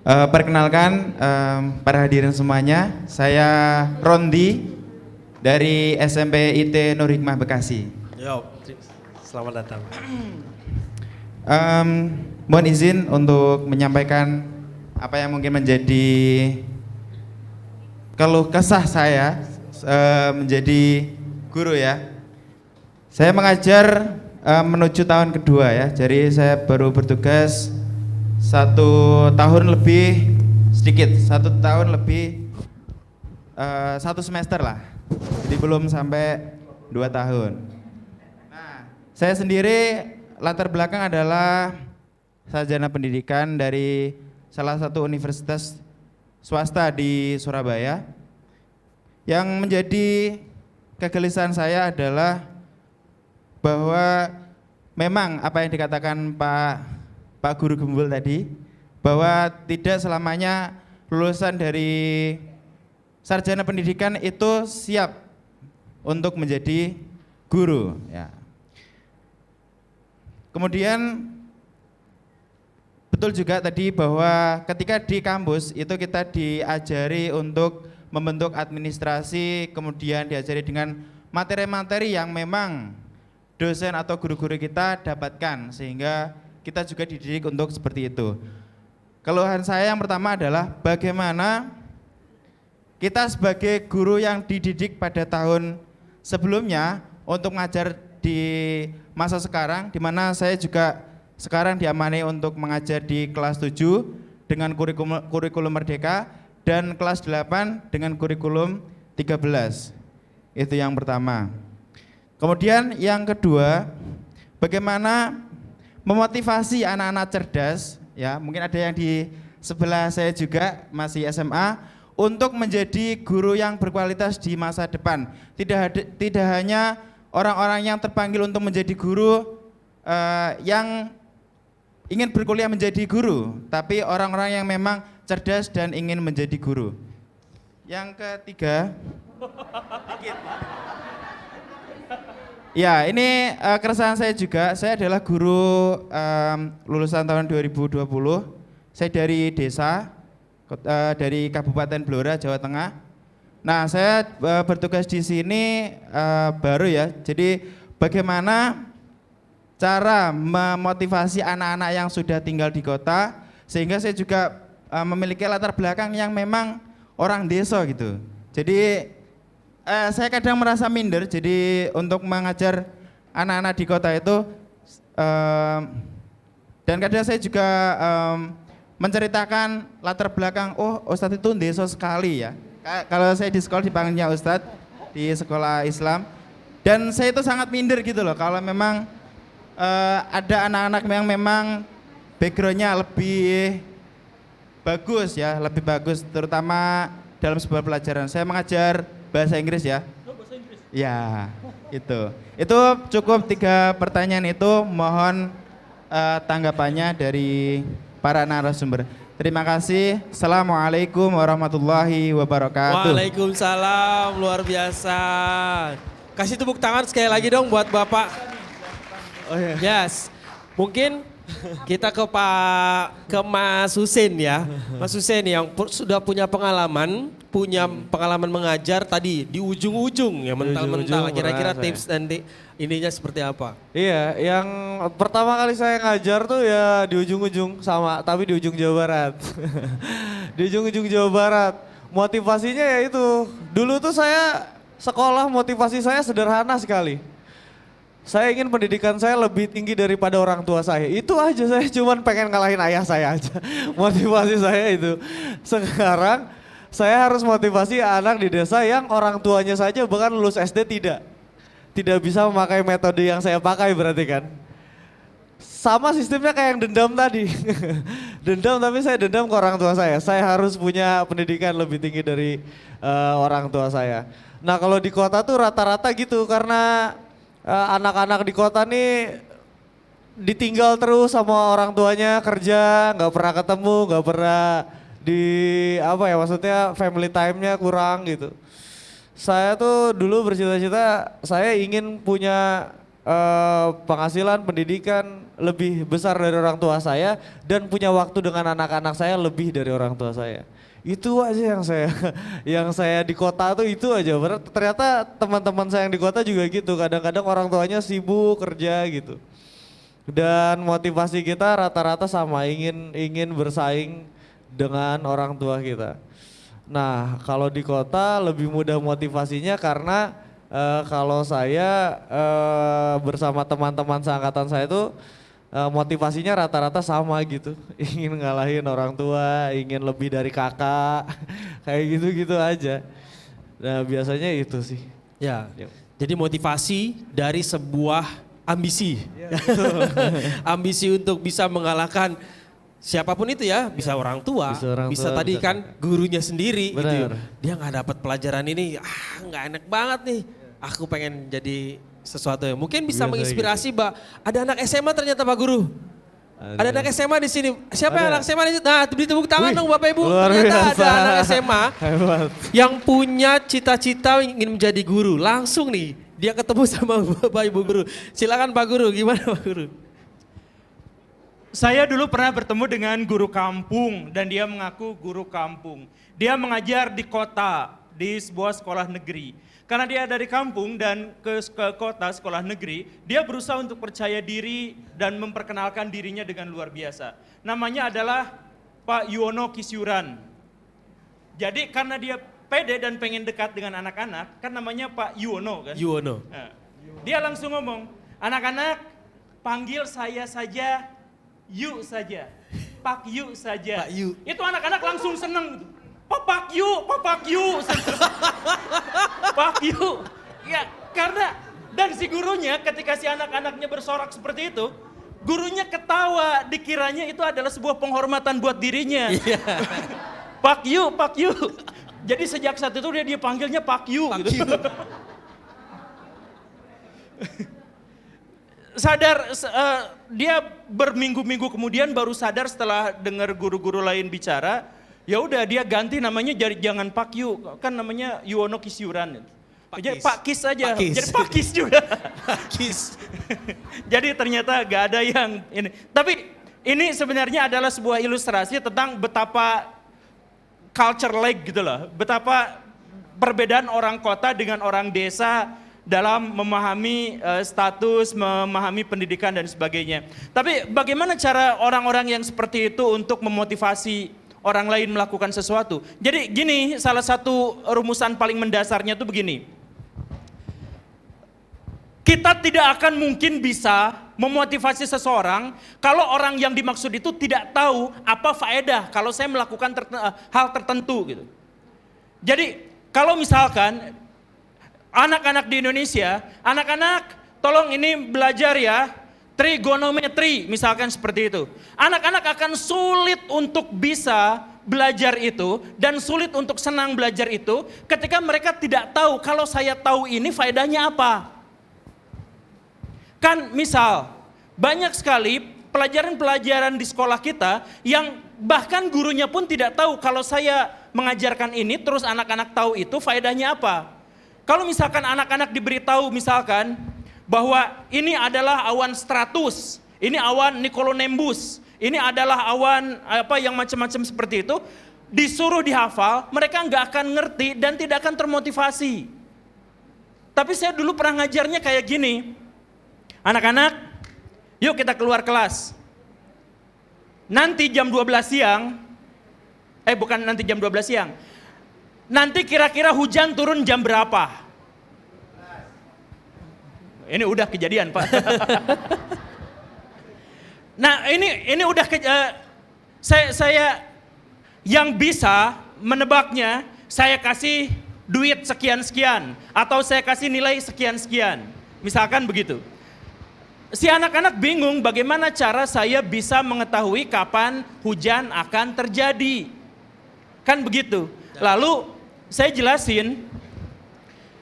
Perkenalkan para hadirin semuanya, saya Rondi dari SMP IT Nur Hikmah Bekasi. Yo, selamat datang. Mohon izin untuk menyampaikan apa yang mungkin menjadi keluh kesah saya menjadi guru ya. Saya mengajar menuju tahun kedua ya, jadi saya baru bertugas 1 tahun lebih sedikit, 1 tahun lebih 1 semester lah, jadi belum sampai 2 tahun. Nah, saya sendiri latar belakang adalah sarjana pendidikan dari salah satu universitas swasta di Surabaya. Yang menjadi kegelisahan saya adalah bahwa memang apa yang dikatakan Pak Guru Gembul tadi, bahwa tidak selamanya lulusan dari sarjana pendidikan itu siap untuk menjadi guru ya. Kemudian betul juga tadi bahwa ketika di kampus itu kita diajari untuk membentuk administrasi, kemudian diajari dengan materi-materi yang memang dosen atau guru-guru kita dapatkan, sehingga kita juga dididik untuk seperti itu. Keluhan saya yang pertama adalah bagaimana kita sebagai guru yang dididik pada tahun sebelumnya untuk mengajar di masa sekarang, di mana saya juga sekarang diamani untuk mengajar di kelas 7 dengan kurikulum Merdeka dan kelas 8 dengan kurikulum 13. Itu yang pertama. Kemudian yang kedua, bagaimana memotivasi anak-anak cerdas ya, mungkin ada yang di sebelah saya juga masih SMA, untuk menjadi guru yang berkualitas di masa depan. Tidak hanya orang-orang yang terpanggil untuk menjadi guru yang ingin berkuliah menjadi guru, tapi orang-orang yang memang cerdas dan ingin menjadi guru. Yang ketiga, ya ini keresahan saya juga. Saya adalah guru lulusan tahun 2020. Saya dari desa, dari Kabupaten Blora, Jawa Tengah. Nah, saya bertugas di sini baru ya. Jadi bagaimana cara memotivasi anak-anak yang sudah tinggal di kota, sehingga saya juga memiliki latar belakang yang memang orang desa gitu. Jadi saya kadang merasa minder, jadi untuk mengajar anak-anak di kota itu, dan kadang saya juga menceritakan latar belakang, oh Ustadz itu desa sekali ya. Kalau saya di sekolah dipanggilnya Ustadz, di sekolah Islam, dan saya itu sangat minder gitu loh, kalau memang ada anak-anak yang memang backgroundnya lebih bagus ya, lebih bagus, terutama dalam sebuah pelajaran. Saya mengajar bahasa Inggris ya. Bahasa Inggris. Ya, itu. Itu cukup 3 pertanyaan itu. Mohon tanggapannya dari para narasumber. Terima kasih. Assalamualaikum warahmatullahi wabarakatuh. Waalaikumsalam, luar biasa. Kasih tepuk tangan sekali lagi dong buat Bapak. Oh iya. Yes. Mungkin kita ke Mas Husein ya. Mas Husein yang sudah punya pengalaman mengajar tadi di ujung-ujung ya, mental-mental. Kira-kira tips dan ininya seperti apa? Iya, yang pertama kali saya ngajar tuh ya di ujung-ujung sama, tapi di ujung Jawa Barat. Di ujung-ujung Jawa Barat. Motivasinya ya itu. Dulu tuh saya sekolah, motivasi saya sederhana sekali. Saya ingin pendidikan saya lebih tinggi daripada orang tua saya. Itu aja, saya cuman pengen ngalahin ayah saya aja. Motivasi saya itu. Sekarang saya harus motivasi anak di desa yang orang tuanya saja bahkan lulus SD tidak bisa memakai metode yang saya pakai, berarti kan. Sama sistemnya kayak yang dendam tadi. Dendam, tapi saya dendam ke orang tua saya. Saya harus punya pendidikan lebih tinggi dari orang tua saya. Nah, kalau di kota tuh rata-rata gitu, karena anak-anak di kota nih ditinggal terus sama orang tuanya, kerja, nggak pernah ketemu, nggak pernah maksudnya family time-nya kurang gitu. Saya tuh dulu bercita-cita saya ingin punya penghasilan pendidikan lebih besar dari orang tua saya dan punya waktu dengan anak-anak saya lebih dari orang tua saya. Itu aja yang saya yang saya di kota tuh itu aja. Ternyata teman-teman saya yang di kota juga gitu. Kadang-kadang orang tuanya sibuk kerja gitu. Dan motivasi kita rata-rata sama, ingin bersaing dengan orang tua kita. Nah, kalau di kota lebih mudah motivasinya karena kalau saya bersama teman-teman seangkatan saya itu motivasinya rata-rata sama gitu. Ingin ngalahin orang tua, ingin lebih dari kakak, kayak gitu-gitu aja. Nah, biasanya itu sih. Ya, jadi motivasi dari sebuah ambisi. Ya, Ambisi untuk bisa mengalahkan siapapun itu ya, bisa orang tua, bisa tadi bisa kan gurunya sendiri gitu. Benar. Dia nggak dapat pelajaran ini, nggak enak banget nih. Aku pengen jadi sesuatu yang mungkin bisa Biasa menginspirasi, Mbak. Ada anak SMA ternyata Pak Guru. Ada anak SMA di sini. Siapa yang Ada. anak SMA di sini? Nah, beri tepuk tangan Wih, dong Bapak Ibu. luar Ternyata biasa. ada anak SMA Hebat. yang punya cita-cita ingin menjadi guru. Langsung nih, dia ketemu sama Bapak Ibu guru. Silakan Pak Guru, gimana Pak Guru? Saya dulu pernah bertemu dengan guru kampung dan dia mengaku guru kampung. Dia mengajar di kota, di sebuah sekolah negeri. Karena dia dari kampung dan ke kota sekolah negeri, dia berusaha untuk percaya diri dan memperkenalkan dirinya dengan luar biasa. Namanya adalah Pak Yuwono Kisyuran. Jadi karena dia pede dan pengen dekat dengan anak-anak, kan namanya Pak Yuwono kan? Yuwono. Nah, dia langsung ngomong, anak-anak panggil saya saja, Yu saja, Pak Yu saja. Pak Yu. Itu anak-anak langsung seneng gitu. Pak Yu, Pak Yu. Pak Yu. Ya karena, dan si gurunya ketika si anak-anaknya bersorak seperti itu, gurunya ketawa, dikiranya itu adalah sebuah penghormatan buat dirinya. Pak Yu, Pak Yu. Jadi sejak saat itu dia panggilnya Pak Yu. Pak gitu. Yu. Sadar, dia berminggu-minggu kemudian baru sadar setelah dengar guru-guru lain bicara, ya udah dia ganti namanya jadi jangan Pak Yu, kan namanya Yuwono Kisyuran. Jadi Pak Kis aja, Pak Kis. jadi Pak Kis juga. Pak Kis. Jadi ternyata gak ada yang ini. Tapi ini sebenarnya adalah sebuah ilustrasi tentang betapa culture lag gitu loh. Betapa perbedaan orang kota dengan orang desa dalam memahami status, memahami pendidikan dan sebagainya. Tapi bagaimana cara orang-orang yang seperti itu untuk memotivasi orang lain melakukan sesuatu? Jadi gini, salah satu rumusan paling mendasarnya itu begini. Kita tidak akan mungkin bisa memotivasi seseorang kalau orang yang dimaksud itu tidak tahu apa faedah kalau saya melakukan hal tertentu gitu. Jadi kalau misalkan anak-anak di Indonesia, anak-anak tolong ini belajar ya, trigonometri misalkan seperti itu. Anak-anak akan sulit untuk bisa belajar itu dan sulit untuk senang belajar itu ketika mereka tidak tahu kalau saya tahu ini faedahnya apa. Kan misal, banyak sekali pelajaran-pelajaran di sekolah kita yang bahkan gurunya pun tidak tahu kalau saya mengajarkan ini terus anak-anak tahu itu faedahnya apa. Kalau misalkan anak-anak diberitahu misalkan bahwa ini adalah awan stratus, ini awan Nicolonimbus, ini adalah awan apa yang macam-macam seperti itu, disuruh dihafal, mereka nggak akan ngerti dan tidak akan termotivasi. Tapi saya dulu pernah ngajarnya kayak gini, anak-anak, yuk kita keluar kelas. Nanti jam 12 siang, bukan nanti jam 12 siang, nanti kira-kira hujan turun jam berapa? Ini udah kejadian Pak. Nah ini udah saya yang bisa menebaknya, saya kasih duit sekian-sekian atau saya kasih nilai sekian-sekian. Misalkan begitu. Si anak-anak bingung bagaimana cara saya bisa mengetahui kapan hujan akan terjadi. Kan begitu. Lalu saya jelasin,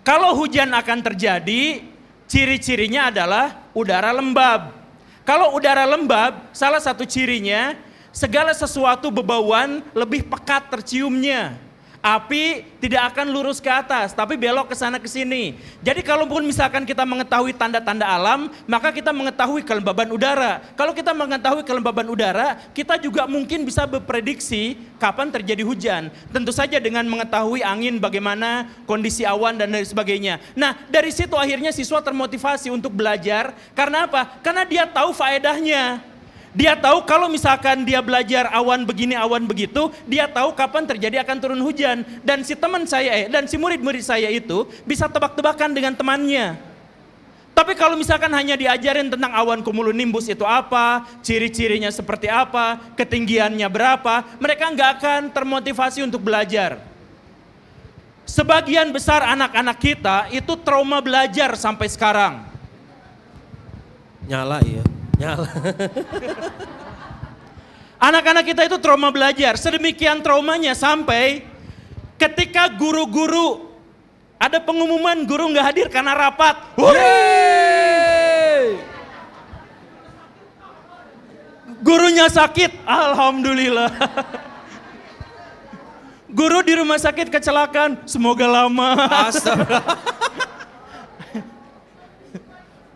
kalau hujan akan terjadi, ciri-cirinya adalah udara lembab. Kalau udara lembab, salah satu cirinya segala sesuatu bebauan lebih pekat terciumnya. Api tidak akan lurus ke atas, tapi belok ke sana ke sini. Jadi kalaupun misalkan kita mengetahui tanda-tanda alam, maka kita mengetahui kelembaban udara. Kalau kita mengetahui kelembaban udara, kita juga mungkin bisa berprediksi kapan terjadi hujan. Tentu saja dengan mengetahui angin, bagaimana kondisi awan dan lain sebagainya. Nah, dari situ akhirnya siswa termotivasi untuk belajar. Karena apa? Karena dia tahu faedahnya. Dia tahu kalau misalkan dia belajar awan begini, awan begitu, dia tahu kapan terjadi akan turun hujan. Dan si teman saya, dan si murid-murid saya itu bisa tebak-tebakan dengan temannya. Tapi kalau misalkan hanya diajarin tentang awan cumulonimbus itu apa, ciri-cirinya seperti apa, ketinggiannya berapa, mereka nggak akan termotivasi untuk belajar. Sebagian besar anak-anak kita itu trauma belajar sampai sekarang. Nyala ya, nyala. Anak-anak kita itu trauma belajar, sedemikian traumanya sampai ketika guru-guru ada pengumuman guru nggak hadir karena rapat. Gurunya sakit, alhamdulillah. Guru di rumah sakit kecelakaan, semoga lama. Astagfirullah.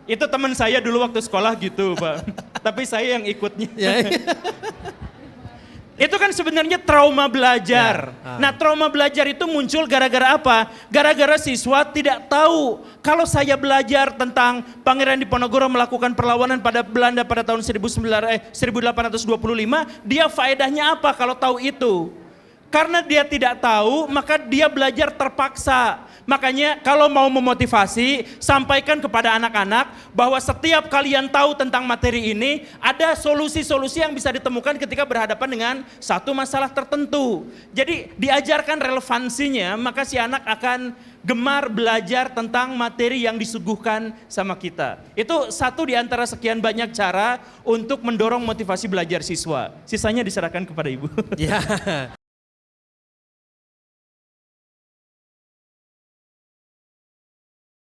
Itu teman saya dulu waktu sekolah gitu, Pak. Tapi saya yang ikutnya. Itu kan sebenarnya trauma belajar. Nah, trauma belajar itu muncul gara-gara apa? Gara-gara siswa tidak tahu kalau saya belajar tentang Pangeran Diponegoro melakukan perlawanan pada Belanda pada tahun 1825, dia faedahnya apa kalau tahu itu? Karena dia tidak tahu, maka dia belajar terpaksa. Makanya kalau mau memotivasi, sampaikan kepada anak-anak bahwa setiap kalian tahu tentang materi ini, ada solusi-solusi yang bisa ditemukan ketika berhadapan dengan satu masalah tertentu. Jadi diajarkan relevansinya, maka si anak akan gemar belajar tentang materi yang disuguhkan sama kita. Itu satu di antara sekian banyak cara untuk mendorong motivasi belajar siswa. Sisanya diserahkan kepada Ibu. Ya.